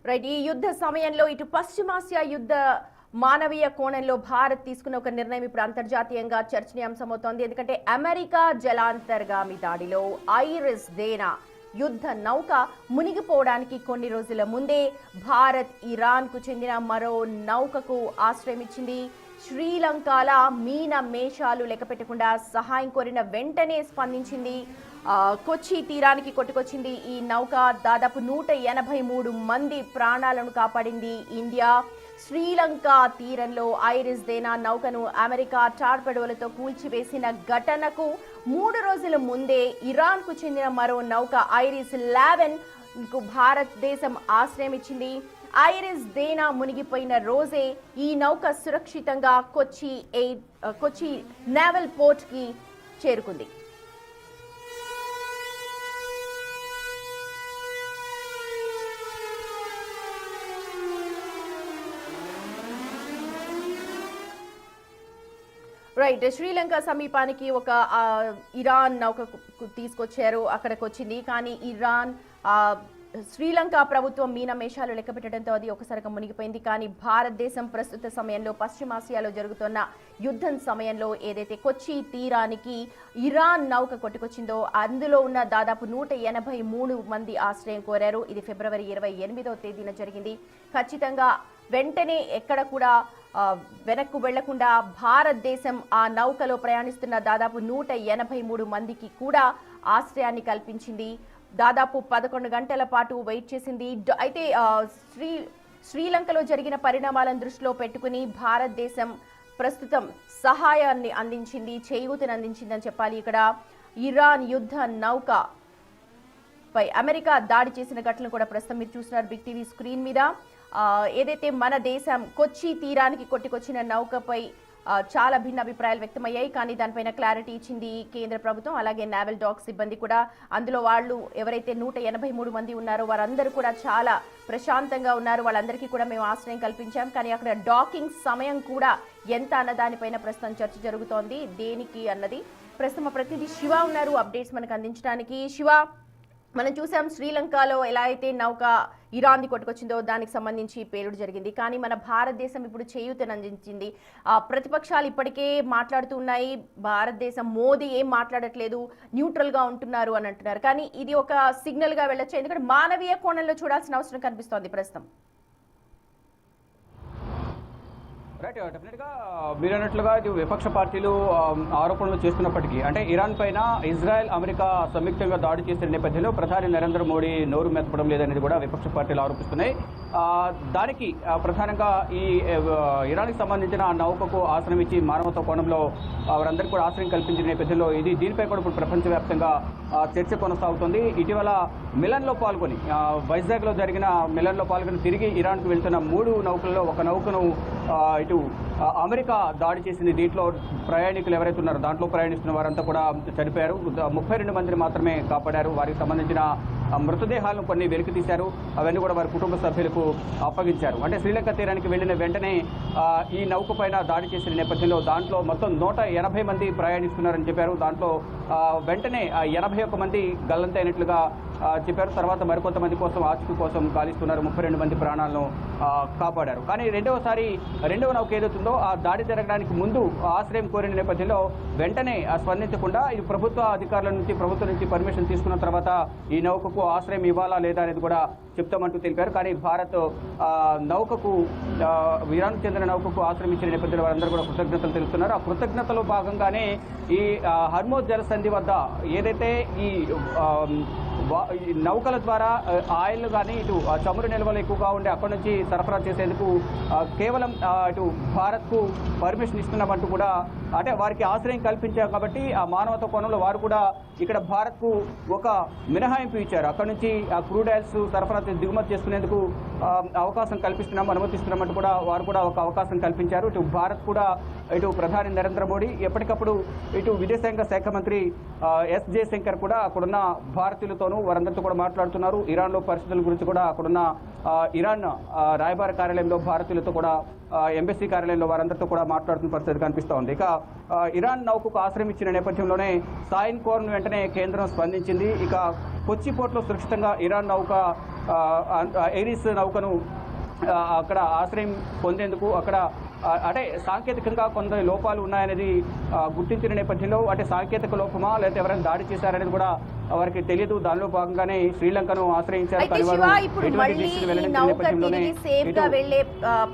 Right. ఈ యుద్ధ సమయంలో ఇటు పశ్చిమాసియా యుద్ధ మానవీయ కోణంలో భారత్ తీసుకున్న ఒక నిర్ణయం ఇప్పుడు అంతర్జాతీయంగా చర్చనీయాంశమవుతోంది. ఎందుకంటే అమెరికా జలాంతర్గామి దాడిలో ఐరిస్ దేనా యుద్ధ నౌక మునిగిపోవడానికి కొన్ని రోజుల ముందే భారత్ ఇరాన్కు చెందిన మరో నౌకకు ఆశ్రయం ఇచ్చింది. శ్రీలంకల మీన మేషాలు లెక్కపెట్టకుండా సహాయం కోరిన వెంటనే స్పందించింది. కొచ్చి తీరానికి కొట్టుకొచ్చింది. ఈ నౌక దాదాపు 183 మంది ప్రాణాలను కాపాడింది. ఇండియా శ్రీలంక తీరంలో ఐరిస్ దేనా నౌకను అమెరికా టార్పెడోలతో కూల్చివేసిన ఘటనకు 3 రోజుల ముందే ఇరాన్కు చెందిన మరో నౌక ఐరిస్ 11కు భారతదేశం ఆశ్రయం ఇచ్చింది. ఐరిస్ దేనా మునిగిపోయిన రోజే ఈ నౌక సురక్షితంగా కొచ్చి నేవల్ పోర్ట్ కి చేరుకుంది. రైట్. శ్రీలంక సమీపానికి ఒక ఇరాన్ నౌక తీసుకొచ్చారు, అక్కడికి వచ్చింది. కానీ ఇరాన్ శ్రీలంక ప్రభుత్వం మీనమేషాలు లెక్కపెట్టడంతో అది ఒకసారిగా మునిగిపోయింది. కానీ భారతదేశం ప్రస్తుత సమయంలో పశ్చిమాసియాలో జరుగుతున్న యుద్ధం సమయంలో ఏదైతే కొచ్చి తీరానికి ఇరాన్ నౌక కొట్టుకొచ్చిందో అందులో ఉన్న దాదాపు 183 మంది ఆశ్రయం కోరారు. ఇది ఫిబ్రవరి 28వ తేదీన జరిగింది. ఖచ్చితంగా వెంటనే ఎక్కడ కూడా వెనక్కు వెళ్లకుండా భారతదేశం ఆ నౌకలో ప్రయాణిస్తున్న దాదాపు 183 మందికి కూడా ఆశ్రయాన్ని కల్పించింది. దాదాపు 11 గంటల పాటు వెయిట్ చేసింది. అయితే శ్రీలంకలో జరిగిన పరిణామాలను దృష్టిలో పెట్టుకుని భారతదేశం ప్రస్తుతం సహాయాన్ని అందించింది, చేయూతను అందించిందని చెప్పాలి. ఇక్కడ ఇరాన్ యుద్ధ నౌక పై అమెరికా దాడి చేసిన ఘటనలు కూడా ప్రస్తుతం మీరు చూస్తున్నారు బిగ్ టీవీ స్క్రీన్ మీద. ఏదైతే మన దేశం కొచ్చి తీరానికి కొట్టుకొచ్చిన నౌకపై చాలా భిన్న అభిప్రాయాలు వ్యక్తమయ్యాయి. కానీ దానిపైన క్లారిటీ ఇచ్చింది కేంద్ర ప్రభుత్వం. అలాగే నేవల్ డాక్ సిబ్బంది కూడా. అందులో వాళ్ళు ఎవరైతే 183 మంది ఉన్నారో వారందరూ కూడా చాలా ప్రశాంతంగా ఉన్నారు. వాళ్ళందరికీ కూడా మేము ఆశ్రయం కల్పించాం. కానీ అక్కడ డాకింగ్ సమయం కూడా ఎంత అన్న దానిపైన ప్రస్తుతం చర్చ జరుగుతోంది. దేనికి అన్నది ప్రస్తుతం ప్రతినిధి శివ ఉన్నారు అప్డేట్స్ మనకు అందించడానికి. శివ, మనం చూసాం శ్రీలంకలో ఎలా అయితే నౌక ఇరాన్ది కొట్టుకొచ్చిందో దానికి సంబంధించి పేలుడు జరిగింది. కానీ మన భారతదేశం ఇప్పుడు చేయూతను అందించింది. ప్రతిపక్షాలు ఇప్పటికే మాట్లాడుతున్నాయి, భారతదేశం మోదీ ఏం మాట్లాడట్లేదు, న్యూట్రల్గా ఉంటున్నారు అని అంటున్నారు. కానీ ఇది ఒక సిగ్నల్గా వెళ్ళొచ్చు, ఎందుకంటే మానవీయ కోణంలో చూడాల్సిన అవసరం కనిపిస్తోంది ప్రస్తుతం. రైట్. డెఫినెట్గా మీరు అన్నట్లుగా ఇది విపక్ష పార్టీలు ఆరోపణలు చేస్తున్నప్పటికీ, అంటే ఇరాన్ పైన ఇజ్రాయెల్ అమెరికా సంయుక్తంగా దాడి చేసిన నేపథ్యంలో ప్రధాని నరేంద్ర మోడీ నోరు మెత్తపడం లేదనేది కూడా విపక్ష పార్టీలు ఆరోపిస్తున్నాయి. దానికి ప్రధానంగా ఈ ఇరాన్కి సంబంధించిన నౌకకు ఆశ్రయం ఇచ్చి మానవతా కోణంలో వారందరికీ కూడా ఆశ్రయం కల్పించిన నేపథ్యంలో దీనిపై కూడా ఇప్పుడు ప్రపంచవ్యాప్తంగా చర్చ కొనసాగుతుంది. ఇటీవల మిలన్లో పాల్గొని వైజాగ్లో జరిగిన మిలన్లో పాల్గొని తిరిగి ఇరాన్కు వెళ్తున్న 3 నౌకల్లో ఒక నౌకను ఇటు అమెరికా దాడి చేసింది. దీంట్లో ప్రయాణికులు ఎవరైతే ఉన్నారో దాంట్లో ప్రయాణిస్తున్న వారంతా కూడా చనిపోయారు. 32 మందిని మాత్రమే కాపాడారు. వారికి సంబంధించిన మృతదేహాలను కొన్ని వెలికి తీశారు. అవన్నీ కూడా వారి కుటుంబ సభ్యులకు అప్పగించారు. అంటే శ్రీలంక తీరానికి వెళ్ళిన వెంటనే ఈ నౌక పైన దాడి చేసిన నేపథ్యంలో దాంట్లో మొత్తం 180 మంది ప్రయాణిస్తున్నారని చెప్పారు. దాంట్లో వెంటనే 81 మంది గల్లంతైనట్లుగా చెప్పారు. తర్వాత మరికొంతమంది కోసం ఆచూకీ కోసం గాలిస్తున్నారు. 32 మంది ప్రాణాలను కాపాడారు. కానీ రెండవ నౌక ఏదవుతుందో ఆ దాడి జరగడానికి ముందు ఆశ్రయం కోరిన నేపథ్యంలో వెంటనే స్పందించకుండా ఇది ప్రభుత్వ అధికారుల నుంచి ప్రభుత్వం నుంచి పర్మిషన్ తీసుకున్న తర్వాత ఈ నౌకకు ఆశ్రయం ఇవ్వాలా లేదా అనేది కూడా చెప్తామంటూ తెలిపారు. కానీ భారత్ నౌకకు ఇరాన్కు చెందిన నౌకకు ఆశ్రయం ఇచ్చిన నేపథ్యంలో వారందరూ కూడా కృతజ్ఞతలు తెలుపుతున్నారు. ఆ కృతజ్ఞతలో భాగంగానే ఈ హర్మోజ్ జలసంధి వద్ద ఏదైతే ఈ నౌకల ద్వారా ఆయిల్ కానీ ఇటు చమురు నిల్వలు ఎక్కువగా ఉండే అక్కడి నుంచి సరఫరా చేసేందుకు కేవలం ఇటు భారత్కు పర్మిషన్ ఇస్తున్నామంటూ కూడా, అంటే వారికి ఆశ్రయం కల్పించారు కాబట్టి ఆ మానవతా కోణంలో వారు కూడా ఇక్కడ భారత్కు ఒక మినహాయింపు ఇచ్చారు. అక్కడి నుంచి క్రూడ్ ఆయిల్స్ సరఫరా దిగుమతి చేసుకునేందుకు అవకాశం కల్పిస్తున్నాం, అనుమతిస్తున్నామంటూ కూడా వారు కూడా ఒక అవకాశం కల్పించారు. ఇటు భారత్ కూడా ఇటు ప్రధాని నరేంద్ర మోడీ ఎప్పటికప్పుడు ఇటు విదేశాంగ శాఖ మంత్రి ఎస్ జయశంకర్ కూడా అక్కడున్న భారతీయులతోనూ వారందరితో కూడా మాట్లాడుతున్నారు. ఇరాన్లో పరిస్థితుల గురించి కూడా అక్కడున్న ఇరాన్ రాయబార కార్యాలయంలో భారతీయులతో కూడా ఎంబసీ కార్యాలయంలో వారందరితో కూడా మాట్లాడుతున్న పరిస్థితి కనిపిస్తూ ఉంది. ఇక ఇరాన్ నౌకకు ఆశ్రయం ఇచ్చిన నేపథ్యంలోనే సాయిన్ కోర్ను వెంటనే కేంద్రం స్పందించింది. ఇక కొచ్చి పోర్టులో సురక్షితంగా ఇరాన్ నౌక ఐరిస్ నౌకను అక్కడ ఆశ్రయం పొందేందుకు అక్కడ అంటే సాంకేతికంగా కొంత లోపాలు ఉన్నాయనేది గుర్తించిన నేపథ్యంలో అంటే సాంకేతిక లోపమా లేకపోతే ఎవరైనా దాడి చేశారనేది కూడా వారికి తెలియదు. దానిలో భాగంగానే శ్రీలంకను ఆశ్రయించారు. వెళ్లే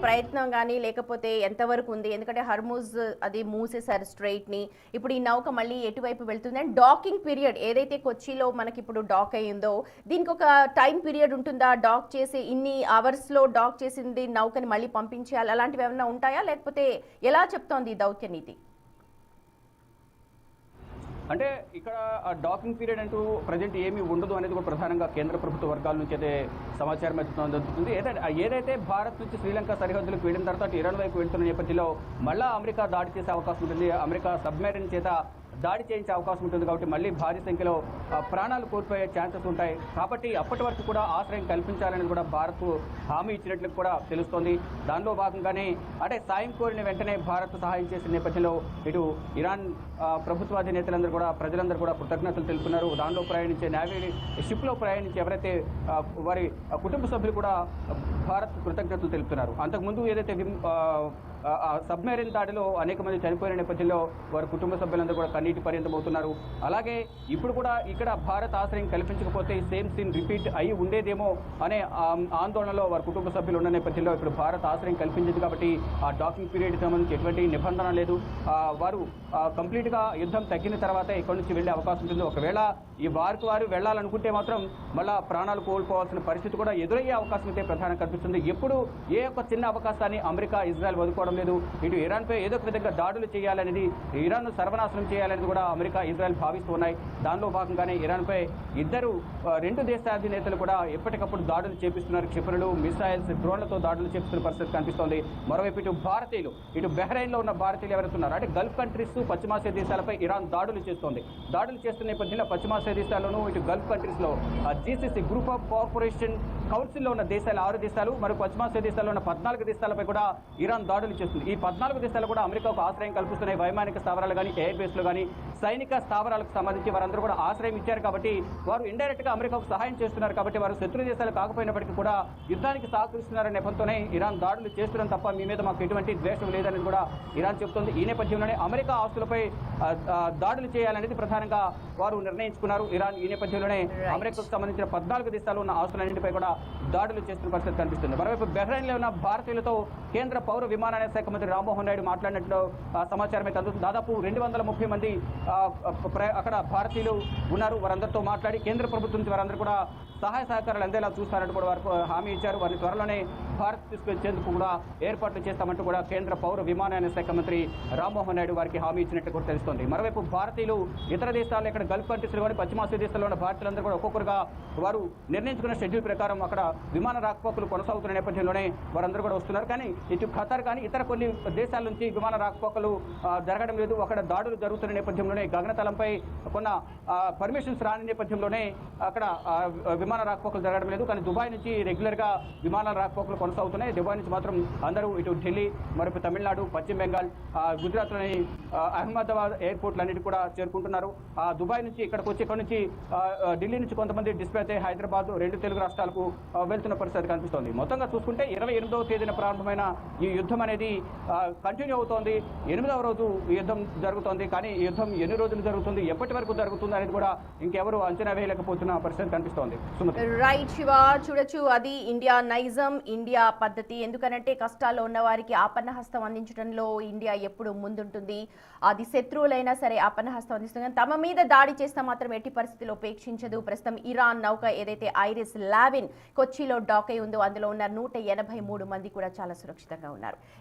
ప్రయత్నం కానీ లేకపోతే ఎంతవరకు ఉంది? ఎందుకంటే హర్ముజ్ అది మూసేశారు స్ట్రైట్ ని. ఇప్పుడు ఈ నౌక మళ్ళీ ఎటువైపు వెళ్తుంది? అండ్ డాకింగ్ పీరియడ్ ఏదైతే కొచ్చిలో మనకి ఇప్పుడు డాక్ అయ్యిందో దీనికి ఒక టైం పీరియడ్ ఉంటుందా? డాక్ చేసి ఇన్ని అవర్స్ లో డాక్ చేసింది నౌకని మళ్ళీ పంపించాలి, అలాంటివి ఏమైనా ఉంటాయా? లేకపోతే ఎలా చెప్తోంది ఈ దౌత్య నీతి? అంటే ఇక్కడ డాకింగ్ పీరియడ్ అంటూ ప్రజెంట్ ఏమీ ఉండదు అనేది కూడా ప్రధానంగా కేంద్ర ప్రభుత్వ వర్గాల నుంచి అయితే సమాచారం అందుతుంది. ఏదైతే భారత్ నుంచి శ్రీలంక సరిహద్దులకు వెళ్ళిన తర్వాత ఇరాన్ వైపు వెళ్తున్న నేపథ్యంలో మళ్ళా అమెరికా దాడి చేసే అవకాశం ఉంటుంది. అమెరికా సబ్మెరైన్ చేత దాడి చేయించే అవకాశం ఉంటుంది. కాబట్టి మళ్ళీ భారీ సంఖ్యలో ప్రాణాలు కోల్పోయే ఛాన్సెస్ ఉంటాయి. కాబట్టి అప్పటి వరకు కూడా ఆశ్రయం కల్పించాలని కూడా భారత్ హామీ ఇచ్చినట్లు కూడా తెలుస్తోంది. దానిలో భాగంగానే అంటే సాయం కోరిన వెంటనే భారత్ సహాయం చేసిన నేపథ్యంలో ఇటు ఇరాన్ ప్రభుత్వాధినేతలందరూ కూడా ప్రజలందరూ కూడా కృతజ్ఞతలు తెలుపుతున్నారు. దానిలో ప్రయాణించే నేవీ షిప్లో ప్రయాణించి ఎవరైతే వారి కుటుంబ సభ్యులు కూడా భారత్ కృతజ్ఞతలు తెలుపుతున్నారు. అంతకుముందు ఏదైతే సబ్మెరైన్ దాడిలో అనేక మంది చనిపోయిన నేపథ్యంలో వారి కుటుంబ సభ్యులందరూ కూడా కన్నీటి పర్యంతమవుతున్నారు. అలాగే ఇప్పుడు కూడా ఇక్కడ భారత్ ఆశ్రయం కల్పించకపోతే సేమ్ సీన్ రిపీట్ అయి ఉండేదేమో అనే ఆందోళనలో వారి కుటుంబ సభ్యులు ఉన్న నేపథ్యంలో ఇప్పుడు భారత్ ఆశ్రయం కల్పించింది. కాబట్టి ఆ డాకింగ్ పీరియడ్కి సంబంధించి ఎటువంటి నిబంధన లేదు. వారు కంప్లీట్గా యుద్ధం తగ్గిన తర్వాత ఇక్కడి నుంచి వెళ్ళే అవకాశం ఉంటుంది. ఒకవేళ ఈ వారు వెళ్ళాలనుకుంటే మాత్రం మళ్ళా ప్రాణాలు కోల్పోవాల్సిన పరిస్థితి కూడా ఎదురయ్యే అవకాశం అయితే ప్రధానంగా కనిపిస్తుంది. ఎప్పుడు ఏ ఒక్క చిన్న అవకాశాన్ని అమెరికా ఇజ్రాయెల్ వదుకోవడం లేదు. ఇటు ఇరాన్పై ఏదో ఒక విధంగా దాడులు చేయాలనేది, ఇరాన్ను సర్వనాశనం చేయాలనేది కూడా అమెరికా ఇజ్రాయెల్ భావిస్తూ ఉన్నాయి. దానిలో భాగంగానే ఇరాన్పై రెండు దేశాధినేతలు కూడా ఎప్పటికప్పుడు దాడులు చేపిస్తున్నారు. క్షిపణులు, మిసైల్స్, డ్రోన్లతో దాడులు చేపిస్తున్న పరిస్థితి కనిపిస్తోంది. మరోవైపు ఇటు భారతీయులు, ఇటు బహ్రెయిన్లో ఉన్న భారతీయులు ఎవరుతున్నారు అంటే గల్ఫ్ కంట్రీస్, పశ్చిమాసియా దేశాలపై ఇరాన్ దాడులు చేస్తోంది. దాడులు చేస్తున్న నేపథ్యంలో పశ్చిమాసియా దేశాల్లోనూ ఇటు గల్ఫ్ కంట్రీస్లో GCC గ్రూప్ ఆఫ్ కోఆపరేషన్ కౌన్సిల్లో ఉన్న దేశాలు 6 దేశాలు, మరియు పశ్చిమాసియా దేశాల్లో ఉన్న 14 దేశాలపై కూడా ఇరాన్ దాడులు చేస్తుంది. ఈ 14 దేశాలు కూడా అమెరికాకు ఆశ్రయం కల్పిస్తున్నాయి. వైమానిక స్థావరాలు కానీ, ఎయిర్ బేస్లు కానీ, సైనిక స్థావరాలకు సంబంధించి వారందరూ కూడా ఆశ్రయం ఇచ్చారు. కాబట్టి వారు ఇండైరెక్ట్గా అమెరికాకు సహాయం చేస్తున్నారు. కాబట్టి వారు శత్రు దేశాలు కాకపోయినప్పటికీ కూడా యుద్ధానికి సహకరిస్తున్నారనే నెపంతోనే ఇరాన్ దాడులు చేస్తున్నాం తప్ప మీ మీద మాకు ఎటువంటి ద్వేషం లేదని కూడా ఇరాన్ చెబుతోంది. ఈ నేపథ్యంలోనే అమెరికా ఆస్తులపై దాడులు చేయాలనేది ప్రధానంగా వారు నిర్ణయించుకున్నారు. ఇరాన్ ఈ నేపథ్యంలోనే అమెరికాకు సంబంధించిన 14 దేశాలు ఉన్న ఆస్తులన్నింటిపై కూడా దాడులు చేస్తున్న పరిస్థితి కనిపిస్తుంది. మరోవైపు బహ్రెయిన్లో ఉన్న భారతీయులతో కేంద్ర పౌర విమానయాన శాఖ మంత్రి రామ్మోహన్ నాయుడు మాట్లాడినట్లు సమాచారం అయితే అందుతుంది. దాదాపు 230 మంది అక్కడ భారతీయులు ఉన్నారు. వారందరితో మాట్లాడి కేంద్ర ప్రభుత్వం నుంచి వారందరూ కూడా సహాయ సహకారాలు అందేలా చూస్తారంటూ కూడా వారు హామీ ఇచ్చారు. వారిని త్వరలోనే భారత్ తీసుకొచ్చేందుకు కూడా ఏర్పాట్లు చేస్తామంటూ కూడా కేంద్ర పౌర విమానయాన శాఖ మంత్రి రామ్మోహన్ నాయుడు వారికి హామీ ఇచ్చినట్టు కూడా తెలుస్తోంది. మరోవైపు భారతీయులు ఇతర దేశాల్లో ఇక్కడ గల్ఫ్ కంట్రీస్లోని పశ్చిమాసియా దేశాల్లో ఉన్న భారతీయులందరూ కూడా ఒక్కొక్కరుగా వారు నిర్ణయించుకున్న షెడ్యూల్ ప్రకారం అక్కడ విమాన రాకపోకలు కొనసాగుతున్న నేపథ్యంలోనే వారందరూ కూడా వస్తున్నారు. కానీ ఇటు ఖతార్ కానీ ఇతర కొన్ని దేశాల నుంచి విమాన రాకపోకలు జరగడం లేదు. అక్కడ దాడులు జరుగుతున్న నేపథ్యంలోనే గగనతలంపై కొన్న పర్మిషన్స్ రాని నేపథ్యంలోనే అక్కడ విమాన రాకపోకలు జరగడం లేదు. కానీ దుబాయ్ నుంచి రెగ్యులర్గా విమానాల రాకపోకలు కొనసాగుతున్నాయి. దుబాయ్ నుంచి మాత్రం అందరూ ఇటు ఢిల్లీ, మరొక తమిళనాడు, పశ్చిమ బెంగాల్, గుజరాత్లోని అహ్మదాబాద్ ఎయిర్పోర్ట్లన్నిటి కూడా చేరుకుంటున్నారు. దుబాయ్ నుంచి ఇక్కడికి వచ్చి ఇక్కడ నుంచి ఢిల్లీ నుంచి కొంతమంది డిస్ప్లే అయితే హైదరాబాద్, 2 తెలుగు రాష్ట్రాలకు వెళ్తున్న పరిస్థితి కనిపిస్తోంది. మొత్తంగా చూసుకుంటే 28వ తేదీన ప్రారంభమైన ఈ యుద్ధం అనేది కంటిన్యూ అవుతోంది. 8వ రోజు ఈ యుద్ధం జరుగుతోంది. కానీ ఈ యుద్ధం ఎన్ని రోజులు జరుగుతుంది, ఎప్పటి వరకు జరుగుతుంది అనేది కూడా ఇంకెవరు అంచనా వేయలేకపోతున్న పరిస్థితి కనిపిస్తోంది. రైట్ శివ, చూడొచ్చు అది ఇండియా నైజం, ఇండియా పద్ధతి. ఎందుకనంటే కష్టాల్లో ఉన్న వారికి ఆపన్నహస్తం అందించడంలో ఇండియా ఎప్పుడు ముందుంటుంది. అది శత్రువులైనా సరే ఆపన్నహస్తం అందిస్తుంది. తమ మీద దాడి చేస్తే మాత్రం ఎట్టి పరిస్థితిలో ఉపేక్షించదు. ప్రస్తుతం ఇరాన్ నౌక ఏదైతే ఐరిస్ 11 కొచ్చిలో డాక్ అయి ఉందో అందులో ఉన్న 183 మంది కూడా చాలా సురక్షితంగా ఉన్నారు.